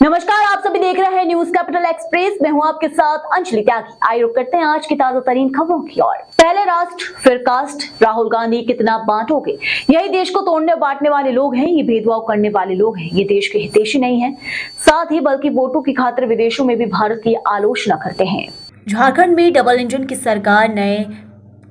नमस्कार, आप सभी देख रहे हैं न्यूज कैपिटल एक्सप्रेस। मैं हूं आपके साथ अंजलि त्यागी। आइए रुक करते हैं आज की ताजा तरीन खबरों की ओर। पहले राष्ट्र फिर कास्ट, राहुल गांधी कितना बांटोगे। यही देश को तोड़ने बांटने वाले लोग हैं, ये भेदभाव करने वाले लोग हैं, ये देश के हितैषी नहीं है, साथ ही बल्कि वोटों की खातिर विदेशों में भी भारत की आलोचना करते हैं। झारखंड में डबल इंजन की सरकार नए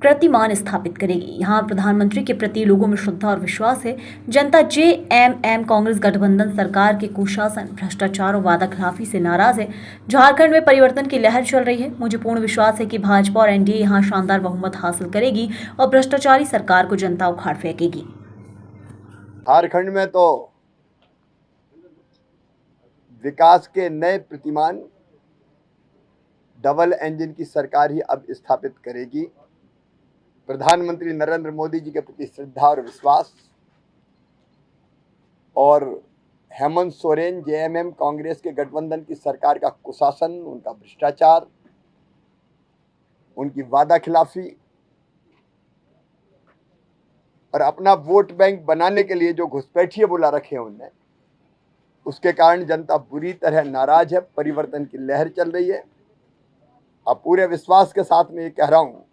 कीर्तिमान स्थापित करेगी। यहाँ प्रधानमंत्री के प्रति लोगों में श्रद्धा और विश्वास है। जनता जेएमएम कांग्रेस गठबंधन सरकार के कुशासन, भ्रष्टाचार और वादाखिलाफी से नाराज है। झारखंड में परिवर्तन की लहर चल रही है। मुझे पूर्ण विश्वास है कि भाजपा और एनडीए यहाँ शानदार बहुमत हासिल करेगी और भ्रष्टाचारी सरकार को जनता उखाड़ फेंकेगी। झारखंड में तो विकास के नए प्रतिमान डबल इंजन की सरकार ही अब स्थापित करेगी। प्रधानमंत्री नरेंद्र मोदी जी के प्रति श्रद्धा और विश्वास और हेमंत सोरेन जेएमएम कांग्रेस के गठबंधन की सरकार का कुशासन, उनका भ्रष्टाचार, उनकी वादाखिलाफी और अपना वोट बैंक बनाने के लिए जो घुसपैठिए बुला रखे हैं उनने, उसके कारण जनता बुरी तरह नाराज है। परिवर्तन की लहर चल रही है। अब पूरे विश्वास के साथ में ये कह रहा हूँ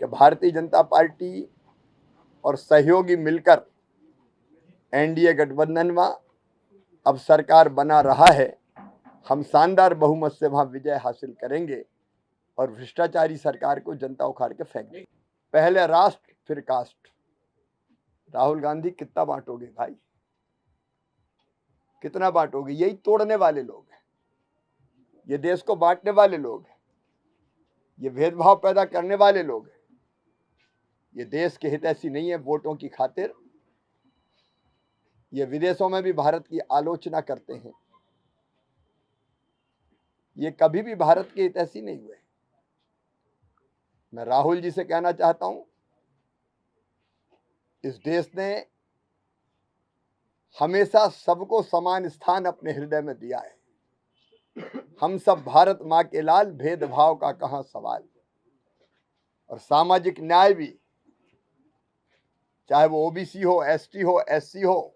कि भारतीय जनता पार्टी और सहयोगी मिलकर एनडीए गठबंधन में अब सरकार बना रहा है। हम शानदार बहुमत से वहाँ विजय हासिल करेंगे और भ्रष्टाचारी सरकार को जनता उखाड़ के फेंक देंगे। पहले राष्ट्र फिर कास्ट। राहुल गांधी कितना बांटोगे भाई, कितना बांटोगे। यही तोड़ने वाले लोग हैं, ये देश को बांटने वाले लोग हैं, ये भेदभाव पैदा करने वाले लोग हैं। ये देश के हितैषी नहीं है वोटों की खातिर। ये विदेशों में भी भारत की आलोचना करते हैं। ये कभी भी भारत के हितैषी नहीं हुए। मैं राहुल जी से कहना चाहता हूं, इस देश ने हमेशा सबको समान स्थान अपने हृदय में दिया है। हम सब भारत माँ के लाल, भेदभाव का कहां सवाल। और सामाजिक न्याय भी, चाहे वो ओबीसी हो, एसटी हो, एससी हो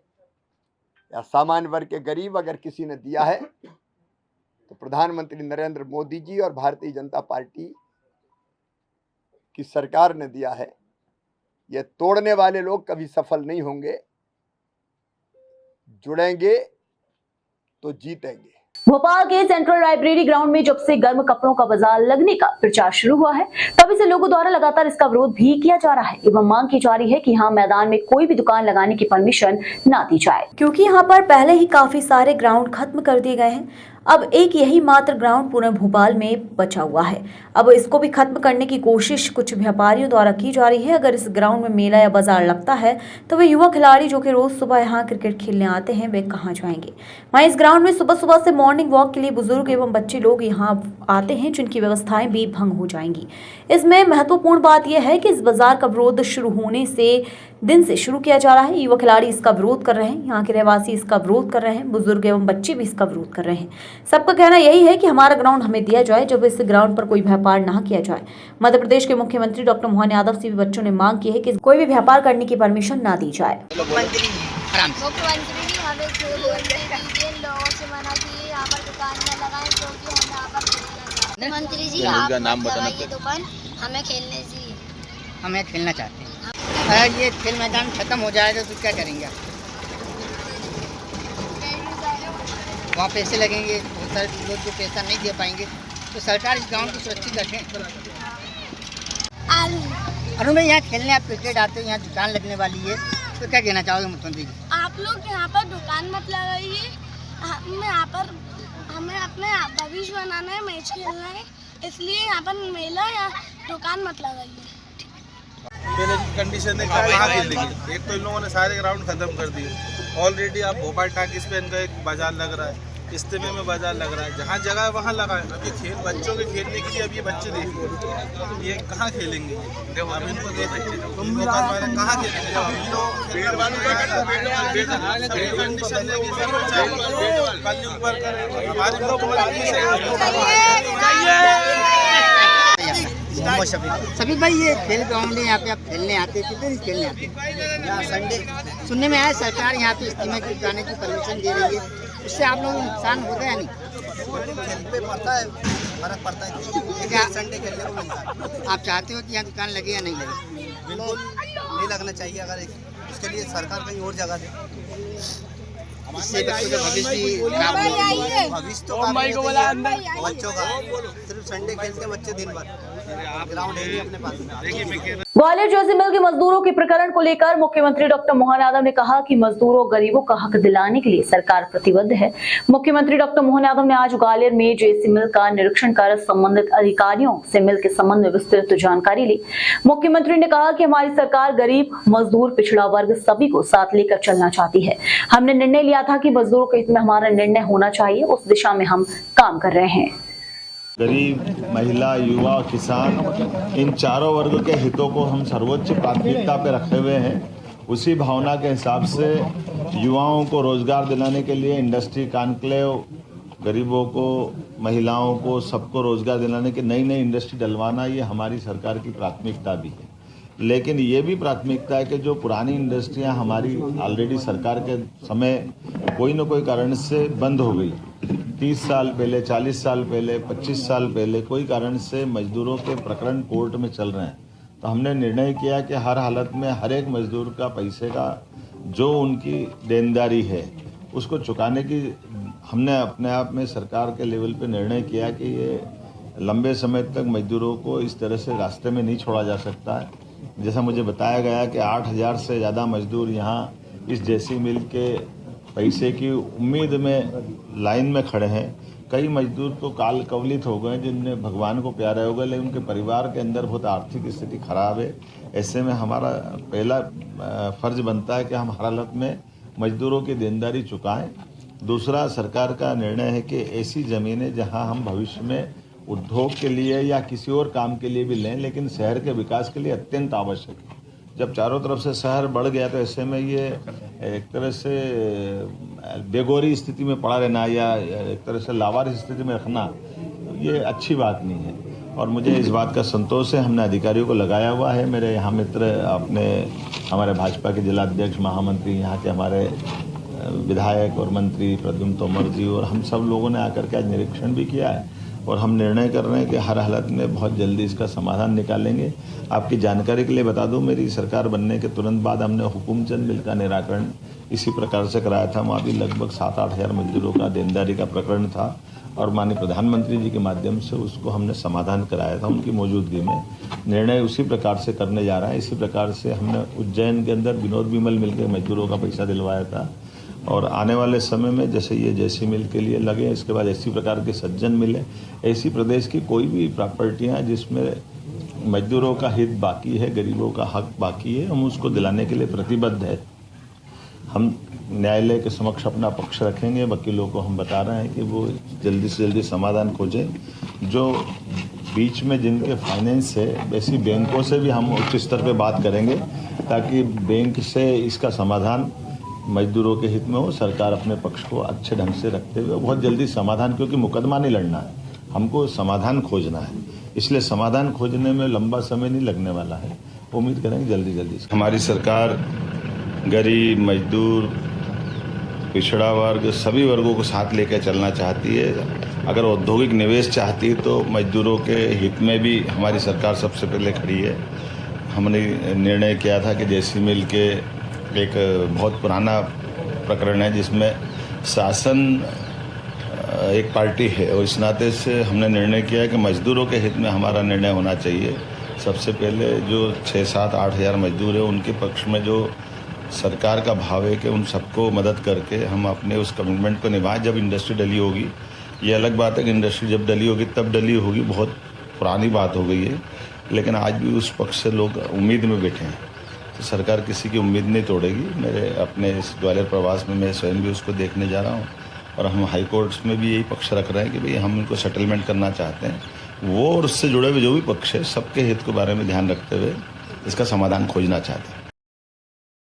या सामान्य वर्ग के गरीब, अगर किसी ने दिया है तो प्रधानमंत्री नरेंद्र मोदी जी और भारतीय जनता पार्टी की सरकार ने दिया है। ये तोड़ने वाले लोग कभी सफल नहीं होंगे। जुड़ेंगे तो जीतेंगे। भोपाल के सेंट्रल लाइब्रेरी ग्राउंड में जब से गर्म कपड़ों का बाजार लगने का प्रचार शुरू हुआ है, तभी से लोगों द्वारा लगातार इसका विरोध भी किया जा रहा है एवं मांग की जा रही है कि यहाँ मैदान में कोई भी दुकान लगाने की परमिशन ना दी जाए, क्योंकि यहाँ पर पहले ही काफी सारे ग्राउंड खत्म कर दिए गए हैं। अब एक यही मात्र ग्राउंड पूरे भोपाल में बचा हुआ है। अब इसको भी खत्म करने की कोशिश कुछ व्यापारियों द्वारा की जा रही है। अगर इस ग्राउंड में मेला या बाजार लगता है तो वे युवा खिलाड़ी जो कि रोज सुबह यहाँ क्रिकेट खेलने आते हैं, वे कहाँ जाएंगे। वहीं इस ग्राउंड में सुबह सुबह से मॉर्निंग वॉक के लिए बुजुर्ग एवं बच्चे लोग यहाँ आते हैं, जिनकी व्यवस्थाएं भी भंग हो जाएंगी। इसमें महत्वपूर्ण बात यह है कि इस बाजार का विरोध शुरू होने से दिन से शुरू किया जा रहा है। युवा खिलाड़ी इसका विरोध कर रहे हैं, यहाँ के रहवासी इसका विरोध कर रहे हैं, बुजुर्ग एवं बच्चे भी इसका विरोध कर रहे हैं। सबका कहना यही है कि हमारा ग्राउंड हमें दिया जाए, जब इस ग्राउंड पर कोई व्यापार ना किया जाए। मध्य प्रदेश के मुख्यमंत्री डॉक्टर मोहन यादव से भी बच्चों ने मांग की है कि कोई भी व्यापार करने की परमिशन ना दी जाए। मुख्यमंत्री जी हमें लोगों से मना किए यहाँ पर दुकान न लगाएं, क्योंकि हम यहाँ पर मुख्यमंत्री जी आप लगाइए दुकान, हमें खेलने चाहिए, हमें खेलना चाहते हैं। अगर ये खेल मैदान खत्म हो जाएगा तो क्या करेंगे? वहाँ पैसे लगेंगे, बहुत सारे लोग जो पैसा नहीं दे पाएंगे, तो सरकार इस ग्राउंड को सुरक्षित रखें। अरुण भाई, यहाँ खेलने आप क्रिकेट आते हो, यहाँ दुकान लगने वाली है, तो क्या कहना चाहोगे मुख्यमंत्री जी? आप लोग यहाँ पर दुकान मत लगाइए, हमें यहाँ पर हमें अपने भविष्य बनाना है, मैच खेलना है, इसलिए यहाँ पर मेला या दुकान मत लगाइए। पहले की कंडीशन है, कहाँ खेलेंगे? एक तो इन लोगों ने सारे ग्राउंड खत्म कर दिए। ऑलरेडी आप भोपाल टाकिस पे इनका एक बाजार लग रहा है, इस्तीमे में बाजार लग रहा है, जहाँ जगह है वहाँ लगाए। अब ये खेल बच्चों के खेलने के लिए, अब ये बच्चे देखिए ये कहाँ खेलेंगे? अब इनको देखिए तुम लोग कहाँ खेलेंगे? सभी भाई, ये खेल ग्राउंड है, यहाँ पे आप खेलने आते, कितने दिन खेलने आते? यहाँ संडे सुनने में आया सरकार यहाँ पे इस्तीमे की जाने की परमिशन दे रही है, उससे आप लोगों को नुकसान होता है या नहीं? पे पड़ता है, फर्क पड़ता है। क्या संडे खेलने को मिलता है। आप चाहते हो कि यहाँ दुकान लगे या नहीं लगे? बिल्कुल नहीं लगना चाहिए। अगर इसके लिए सरकार कहीं और जगह दे, इससे बच्चों का भविष्य भी खराब होगा। भविष्य तो बच्चों का सिर्फ संडे खेलते बच्चे दिन भर, ग्राउंड है नहीं अपने पास। ग्वालियर जर्सी मिल के मजदूरों के प्रकरण को लेकर मुख्यमंत्री डॉक्टर मोहन यादव ने कहा कि मजदूरों गरीबों का हक दिलाने के लिए सरकार प्रतिबद्ध है। मुख्यमंत्री डॉक्टर मोहन यादव ने आज ग्वालियर में जेसी मिल का निरीक्षण कर संबंधित अधिकारियों से मिल के संबंध में विस्तृत जानकारी ली। मुख्यमंत्री ने कहा कि हमारी सरकार गरीब, मजदूर, पिछड़ा वर्ग सभी को साथ लेकर चलना चाहती है। हमने निर्णय लिया था कि मजदूरों के हित में हमारा निर्णय होना चाहिए, उस दिशा में हम काम कर रहे हैं। गरीब, महिला, युवा, किसान, इन चारों वर्ग के हितों को हम सर्वोच्च प्राथमिकता पे रखे हुए हैं। उसी भावना के हिसाब से युवाओं को रोजगार दिलाने के लिए इंडस्ट्री कॉन्क्लेव, गरीबों को, महिलाओं को, सबको रोजगार दिलाने की नई इंडस्ट्री डलवाना, ये हमारी सरकार की प्राथमिकता भी है। लेकिन ये भी प्राथमिकता है कि जो पुरानी इंडस्ट्रियां हमारी ऑलरेडी सरकार के समय कोई न कोई कारण से बंद हो गई, 30 साल पहले, 40 साल पहले, 25 साल पहले कोई कारण से मजदूरों के प्रकरण कोर्ट में चल रहे हैं, तो हमने निर्णय किया कि हर हालत में हर एक मजदूर का पैसे का जो उनकी देनदारी है उसको चुकाने की हमने अपने आप में सरकार के लेवल पे निर्णय किया कि ये लंबे समय तक मजदूरों को इस तरह से रास्ते में नहीं छोड़ा जा सकता है। जैसा मुझे बताया गया कि 8000 से ज़्यादा मजदूर यहाँ इस जेसी मिल के पैसे की उम्मीद में लाइन में खड़े हैं। कई मजदूर तो काल कवलित हो गए जिनने भगवान को प्यारे हो गए, लेकिन उनके परिवार के अंदर बहुत आर्थिक स्थिति खराब है। ऐसे में हमारा पहला फर्ज बनता है कि हम हर हालत में मजदूरों की देनदारी चुकाएं। दूसरा, सरकार का निर्णय है कि ऐसी ज़मीनें जहां हम भविष्य में उद्योग के लिए या किसी और काम के लिए भी लें, लेकिन शहर के विकास के लिए अत्यंत आवश्यक है। जब चारों तरफ से शहर बढ़ गया तो ऐसे में ये एक तरह से बेगौरी स्थिति में पड़ा रहना या एक तरह से लावारिस स्थिति में रखना, ये अच्छी बात नहीं है। और मुझे इस बात का संतोष है, हमने अधिकारियों को लगाया हुआ है। मेरे यहाँ मित्र अपने हमारे भाजपा के जिलाध्यक्ष, महामंत्री, यहाँ के हमारे विधायक और मंत्री प्रद्युम्न तोमर जी और हम सब लोगों ने आकर के आज निरीक्षण भी किया है और हम निर्णय कर रहे हैं कि हर हालत में बहुत जल्दी इसका समाधान निकालेंगे। आपकी जानकारी के लिए बता दूं, मेरी सरकार बनने के तुरंत बाद हमने हुकुमचंद मिल का निराकरण इसी प्रकार से कराया था। वहाँ भी लगभग 7-8 हज़ार मजदूरों का देनदारी का प्रकरण था और माननीय प्रधानमंत्री जी के माध्यम से उसको हमने समाधान कराया था उनकी मौजूदगी में। निर्णय उसी प्रकार से करने जा रहा है। इसी प्रकार से हमने उज्जैन के अंदर विनोद विमल मिल के मजदूरों का पैसा दिलवाया था और आने वाले समय में जैसे ये जेसी मिल के लिए लगे, इसके बाद ऐसी प्रकार के सज्जन मिले, ऐसी प्रदेश की कोई भी प्रॉपर्टियाँ जिसमें मजदूरों का हित बाकी है, गरीबों का हक बाकी है, हम उसको दिलाने के लिए प्रतिबद्ध है। हम न्यायालय के समक्ष अपना पक्ष रखेंगे। वकीलों को हम बता रहे हैं कि वो जल्दी से जल्दी समाधान खोजें। जो बीच में जिनके फाइनेंस है, वैसी बैंकों से भी हम उच्च स्तर पर बात करेंगे ताकि बैंक से इसका समाधान मजदूरों के हित में हो। सरकार अपने पक्ष को अच्छे ढंग से रखते हुए बहुत जल्दी समाधान, क्योंकि मुकदमा नहीं लड़ना है, हमको समाधान खोजना है, इसलिए समाधान खोजने में लंबा समय नहीं लगने वाला है। उम्मीद करेंगे जल्दी। हमारी सरकार गरीब, मजदूर, पिछड़ा वर्ग, सभी वर्गों को साथ लेकर चलना चाहती है। अगर औद्योगिक निवेश चाहती है तो मजदूरों के हित में भी हमारी सरकार सबसे पहले खड़ी है। हमने निर्णय किया था कि जेसी मिल के एक बहुत पुराना प्रकरण है जिसमें शासन एक पार्टी है और इस नाते से हमने निर्णय किया कि मजदूरों के हित में हमारा निर्णय होना चाहिए। सबसे पहले जो 6-7-8 हज़ार मजदूर हैं उनके पक्ष में जो सरकार का भाव है कि उन सबको मदद करके हम अपने उस कमिटमेंट को निभाएं। जब इंडस्ट्री डली होगी, ये अलग बात है कि इंडस्ट्री जब डली होगी तब डली होगी, बहुत पुरानी बात हो गई है, लेकिन आज भी उस पक्ष से लोग उम्मीद में बैठे हैं। तो सरकार किसी की उम्मीद नहीं तोड़ेगी। मेरे अपने इस ग्वालियर प्रवास में मैं स्वयं भी उसको देखने जा रहा हूँ और हम हाई कोर्ट्स में भी यही पक्ष रख रहे हैं कि भाई हम इनको सेटलमेंट करना चाहते हैं। वो और उससे जुड़े हुए जो भी पक्ष है, सबके हित के बारे में ध्यान रखते हुए इसका समाधान खोजना चाहते हैं।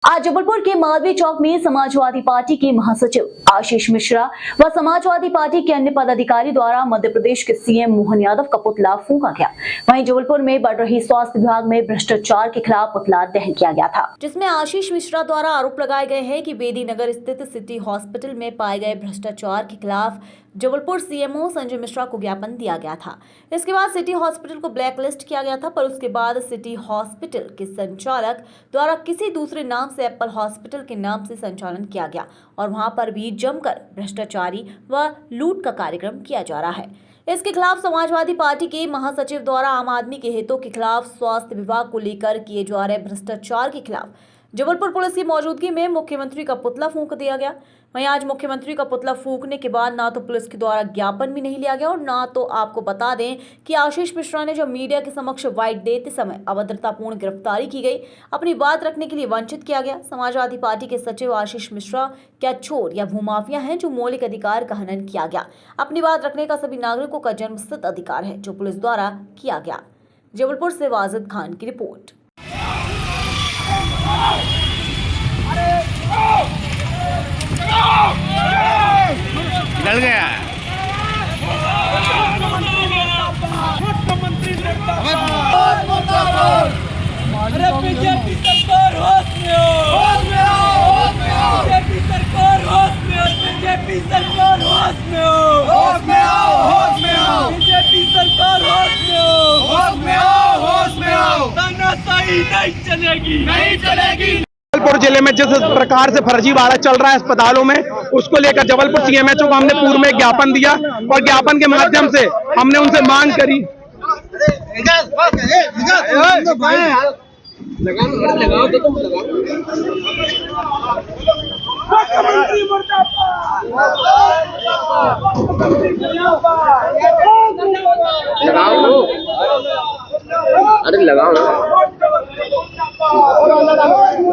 आज जबलपुर के मालवीय चौक में समाजवादी पार्टी के महासचिव आशीष मिश्रा व समाजवादी पार्टी के अन्य पदाधिकारी द्वारा मध्य प्रदेश के सीएम मोहन यादव का पुतला फूंका गया। वहीं जबलपुर में बढ़ रही स्वास्थ्य विभाग में भ्रष्टाचार के खिलाफ पुतला दहन किया गया था, जिसमें आशीष मिश्रा द्वारा आरोप लगाए गए हैं कि बेदी नगर स्थित सिटी हॉस्पिटल में पाए गए भ्रष्टाचार के खिलाफ जबलपुर सीएमओ संजय मिश्रा को ज्ञापन दिया गया था। इसके बाद सिटी हॉस्पिटल को ब्लैक लिस्ट किया गया था, पर उसके बाद सिटी हॉस्पिटल के संचालक द्वारा किसी दूसरे नाम से एप्पल हॉस्पिटल के नाम से संचालन किया गया और वहां पर भी जमकर भ्रष्टाचारी व लूट का कार्यक्रम किया जा रहा है। इसके खिलाफ समाजवादी पार्टी के महासचिव द्वारा आम आदमी के हितों के खिलाफ स्वास्थ्य विभाग को लेकर किए जा रहे भ्रष्टाचार के खिलाफ जबलपुर पुलिस की मौजूदगी में मुख्यमंत्री का पुतला फूंक दिया गया। वहीं आज मुख्यमंत्री का पुतला फूंकने के बाद ना तो पुलिस के द्वारा ज्ञापन भी नहीं लिया गया और ना तो आपको बता दें कि आशीष मिश्रा ने जो मीडिया के समक्ष वाइट देते समय अभद्रतापूर्ण गिरफ्तारी की गई, अपनी बात रखने के लिए वंचित किया गया। समाजवादी पार्टी के सचिव आशीष मिश्रा क्या चोर या भूमाफिया हैं जो मौलिक अधिकार का हनन किया गया? अपनी बात रखने का सभी नागरिकों का जन्मसिद्ध अधिकार है जो पुलिस द्वारा किया गया। जबलपुर से वाजिद खान की रिपोर्ट। निकल गया। अरे बीजेपी सरकार होश में हो, बीजेपी सरकार होश में हो, बीजेपी सरकार होश में हो, बीजेपी सरकार होश में हो, तानाशाही नहीं चलेगी, नहीं चलेगी। जबलपुर जिले में जिस प्रकार से फर्जीवाड़ा चल रहा है अस्पतालों में, उसको लेकर जबलपुर सीएमएचओ को हमने पूर्व में ज्ञापन दिया और ज्ञापन के माध्यम से हमने उनसे मांग करी। अरे लगाओ ना। मुख्यमंत्री मुर्दाबाद,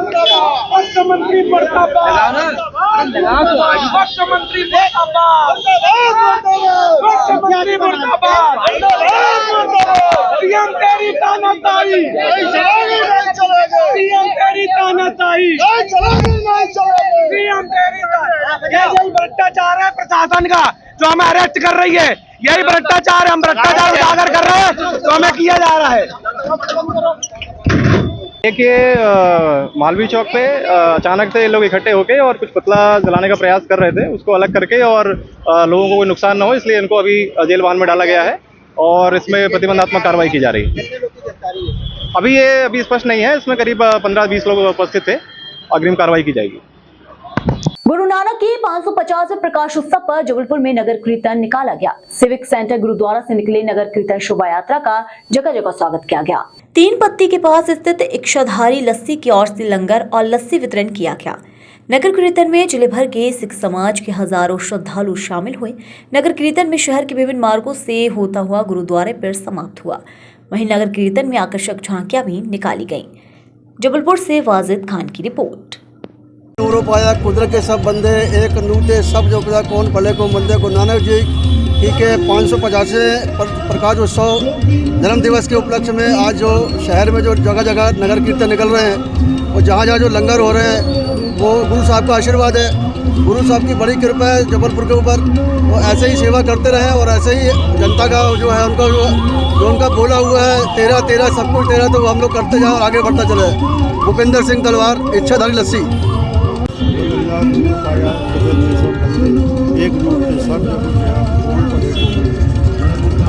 मुख्यमंत्री मुर्दाबाद, मुख्यमंत्री मुर्दाबाद, सीएम तेरी तानाशाही, सीएम तेरी तानाशाही, सीएम तेरी यही भ्रष्टाचार है प्रशासन का जो हमें अरेस्ट कर रही है, यही भ्रष्टाचार है। हम भ्रष्टाचार उजागर कर रहे हैं तो हमें किया जा रहा है। देखिए मालवीय चौक पे अचानक से ये लोग इकट्ठे होके और कुछ पुतला जलाने का प्रयास कर रहे थे, उसको अलग करके और लोगों को कोई नुकसान न हो इसलिए इनको अभी जेल वाहन में डाला गया है और इसमें प्रतिबंधात्मक कार्रवाई की जा रही है। अभी स्पष्ट नहीं है, इसमें करीब 15-20 लोग उपस्थित थे, अग्रिम कार्रवाई की जाएगी। गुरु नानक के 550वें प्रकाश उत्सव पर जबलपुर में नगर कीर्तन निकाला गया। सिविक सेंटर गुरुद्वारा से निकले नगर कीर्तन शोभा यात्रा का जगह जगह स्वागत किया गया। 3 पत्ती के पास स्थित इच्छाधारी लस्सी की ओर से लंगर और लस्सी वितरण किया गया। नगर कीर्तन में जिले भर के सिख समाज के हजारों श्रद्धालु शामिल हुए। नगर कीर्तन में शहर के विभिन्न मार्गों से होता हुआ गुरुद्वारे पर समाप्त हुआ। वहीं नगर कीर्तन में आकर्षक झांकियां भी निकाली गईं। जबलपुर से वाजिद खान की रिपोर्ट। नूरो पाया कुदरत के सब बंदे एक नूते सब जो खुदा कौन भले को मंदे को नानक जी के 550वें प्रकाश उत्सव जन्म दिवस के उपलक्ष्य में आज जो शहर में जो जगह जगह नगर कीर्तन निकल रहे हैं और जहाँ जहाँ जो लंगर हो रहे हैं वो गुरु साहब का आशीर्वाद है। गुरु साहब की बड़ी कृपा है जबलपुर के ऊपर। वो ऐसे ही सेवा करते रहें और ऐसे ही जनता का जो है उनका जो उनका बोला हुआ है 13-13 सब कुछ 13 तो हम लोग करते जाओ आगे बढ़ता चले। भूपेंद्र सिंह तलवार, इच्छाधारी लस्सी। एक रूप से सब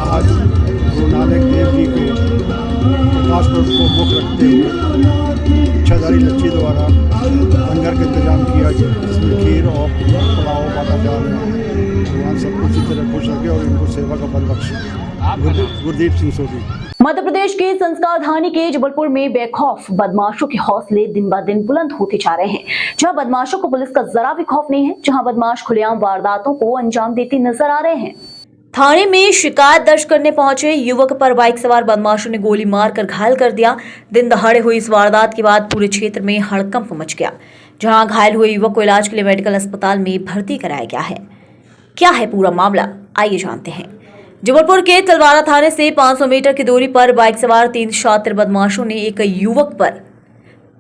आज गुरु नानक देव जी के प्रकाश पर्व को मुख्य रखते हुए इच्छाधारी लस्सी द्वारा लंगर का इंतजाम किया गया, जिसमें खीर और पुलाव बांटा जा रहा है। भगवान सबको इसी तरह खुश रखे और इनको सेवा का बल बख्शे। गुरदीप सिंह सोढ़ी। मध्य प्रदेश के संस्कार धानी के जबलपुर में बेखौफ बदमाशों के हौसले दिन ब दिन बुलंद होते जा रहे हैं। जहां बदमाशों को पुलिस का जरा भी खौफ नहीं है, जहां बदमाश खुलेआम वारदातों को अंजाम देते नजर आ रहे हैं। थाने में शिकायत दर्ज करने पहुंचे युवक पर बाइक सवार बदमाशों ने गोली मारकर घायल कर दिया। दिन दहाड़े हुई इस वारदात के बाद पूरे क्षेत्र में हड़कंप मच गया। जहां घायल हुए युवक को इलाज के लिए मेडिकल अस्पताल में भर्ती कराया गया है। क्या है पूरा मामला, आइए जानते हैं। जबलपुर के तलवारा थाने से 500 मीटर की दूरी पर बाइक सवार 3 शातिर बदमाशों ने एक युवक पर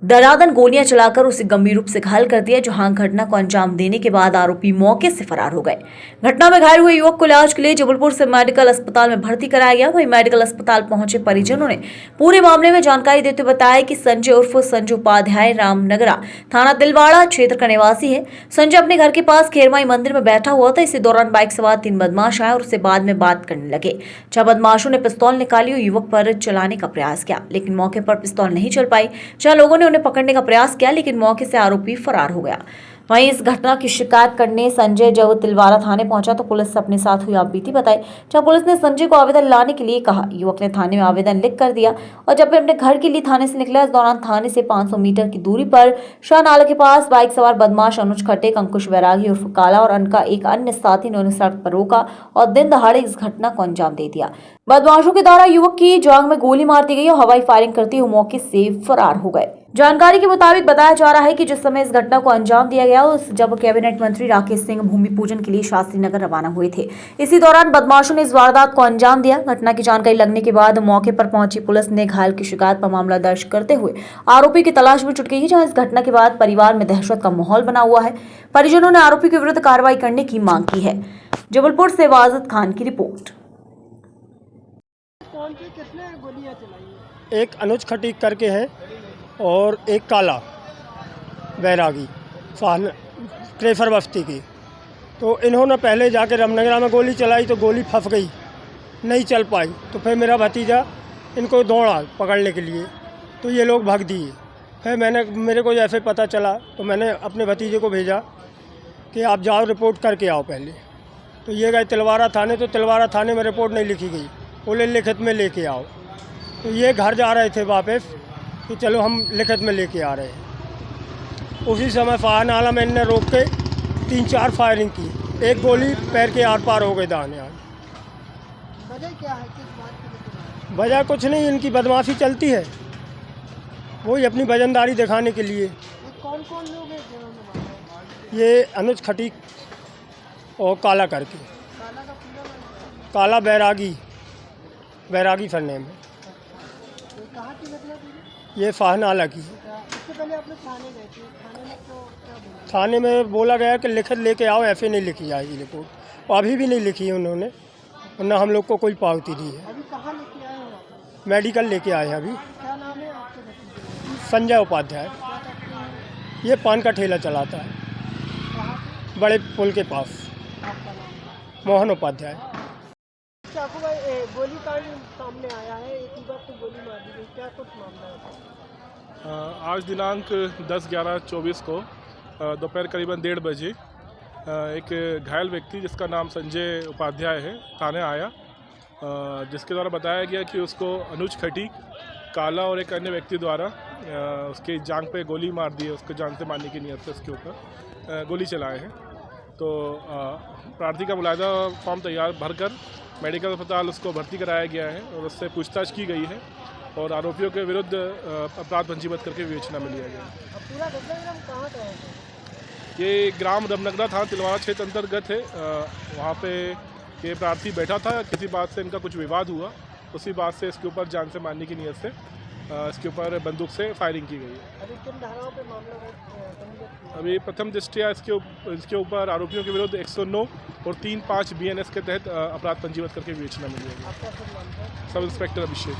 दरादन गोलियां चलाकर उसे गंभीर रूप से घायल कर दिया, जहां घटना को अंजाम देने के बाद आरोपी मौके से फरार हो गए। घटना में घायल हुए युवक को इलाज के लिए जबलपुर से मेडिकल अस्पताल में भर्ती कराया गया। वहीं मेडिकल अस्पताल पहुंचे परिजनों ने पूरे मामले में जानकारी देते हुए बताया कि संजय उर्फ संजय उपाध्याय रामनगरा थाना तिलवाड़ा क्षेत्र का निवासी है। संजय अपने घर के पास खेरमाई मंदिर में बैठा हुआ था। इसी दौरान बाइक सवार 3 बदमाश आए और उससे बाद में बात करने लगे। जब बदमाशों ने पिस्तौल निकाली और युवक पर चलाने का प्रयास किया, लेकिन मौके पर पिस्तौल नहीं चल पाई। जहां लोगों ने उन्हें पकड़ने का प्रयास किया, लेकिन मौके से आरोपी फरार हो गया। वहीं इस घटना की शिकायत करने संजय जब तिलवाड़ा थाने पहुंचा तो पुलिस से अपने साथ हुई आपबीती बताई। जब पुलिस ने संजय को आवेदन लाने के लिए कहा, युवक ने थाने में आवेदन लिख कर दिया और जब वे अपने घर के लिए थाने से निकला, इस दौरान थाने से 500 मीटर की दूरी पर शाहनाला के पास बाइक सवार बदमाश अनुज खटीक, अंकुश वैरागी उर्फ काला और उनका एक अन्य साथी ने उन्हें सड़क पर रोका और दिन दहाड़े इस घटना को अंजाम दे दिया। बदमाशों के द्वारा युवक की जांघ में गोली मार दी गई और हवाई फायरिंग करते हुए मौके से फरार हो गए। जानकारी के मुताबिक बताया जा रहा है कि जिस समय इस घटना को अंजाम दिया गया, उस जब कैबिनेट मंत्री राकेश सिंह भूमि पूजन के लिए शास्त्री नगर रवाना हुए थे। इसी दौरान बदमाशों ने इस वारदात को अंजाम दिया। घटना की जानकारी लगने के बाद मौके पर पहुंची पुलिस ने घायल की शिकायत पर मामला दर्ज करते हुए आरोपी की तलाश में जुट गई है। जहां इस घटना के बाद परिवार में दहशत का माहौल बना हुआ है। परिजनों ने आरोपी के विरुद्ध कार्रवाई करने की मांग की है। जबलपुर से वाजिद खान की रिपोर्ट। एक अनुज खटीक करके है और एक काला बैरागी क्रेफर बस्ती की। तो इन्होंने पहले जाके रामनगरा में गोली चलाई तो गोली फंस गई, नहीं चल पाई। तो फिर मेरा भतीजा इनको दौड़ा पकड़ने के लिए, तो ये लोग भाग दिए। फिर मेरे को जैसे पता चला तो मैंने अपने भतीजे को भेजा कि आप जाओ रिपोर्ट करके आओ पहले। तो ये गए तिलवाड़ा थाने, तो तिलवाड़ा थाने में रिपोर्ट नहीं लिखी गई, बोले लिखित में लेके आओ। तो ये घर जा रहे थे वापस कि चलो हम लिखित में लेके आ रहे हैं। उसी समय शाहनाला में इनने रोक के 3-4 फायरिंग की, एक गोली पैर के आर पार हो गए दाने। वजह क्या है, किस बात की? वजह कुछ नहीं, इनकी बदमाशी चलती है, वही अपनी वजनदारी दिखाने के लिए। कौन कौन लोग हैं जिन्होंने मारा? ये अनुज खटीक और काला करके, काला का पूरा नाम? काला बैरागी सरनेम है। कहाँ की घटना थी? ये शाहनाला की। इससे पहले आप लोग थाने गए थे, थाने में तो क्या बोला? थाने में बोला गया कि लिखित लेके आओ, ऐसे नहीं लिखी जाएगी रिपोर्ट। और अभी भी नहीं लिखी है उन्होंने, वरना हम लोग को कोई पावती दी है। अभी कहाँ लेके आए हैं? मेडिकल लेके आए हैं अभी। क्या नाम है आपके भतीजे? संजय उपाध्याय। ये पान का ठेला चलाता है बड़े पुल के पास। आपका नाम? मोहन उपाध्याय। चाकू भाई गोली कांड सामने आया है, एक युवक को गोली मार दी गई, क्या कुछ मामला है? आज दिनांक 10/11/24 को दोपहर करीबन 1:30 बजे एक घायल व्यक्ति जिसका नाम संजय उपाध्याय है थाने आया, जिसके द्वारा बताया गया कि उसको अनुज खटीक, काला और एक अन्य व्यक्ति द्वारा उसके जांघ पे गोली मार दी है। उसको जान से मारने की नीयत से उसके ऊपर गोली चलाए हैं। तो प्रार्थी का मुलायदा फॉर्म तैयार भरकर मेडिकल अस्पताल उसको भर्ती कराया गया है और उससे पूछताछ की गई है और आरोपियों के विरुद्ध अपराध पंजीबद्ध करके विवेचना में लिया गया। पूरा घटनाक्रम कहाँ का है? ये ग्राम रमनगरा थाना तिलवाड़ा क्षेत्र अंतर्गत है। वहाँ पे ये प्रार्थी बैठा था, किसी बात से इनका कुछ विवाद हुआ, उसी बात से इसके ऊपर जान से मारने की नीयत से इसके ऊपर बंदूक से फायरिंग की गई है। अभी किन धाराओं पे मामला? अभी प्रथम दृष्टया इसके ऊपर आरोपियों के विरुद्ध 109 और 3-5 BNS के तहत अपराध पंजीबद्ध करके विवेचना में लिया गया। सब इंस्पेक्टर अभिषेक।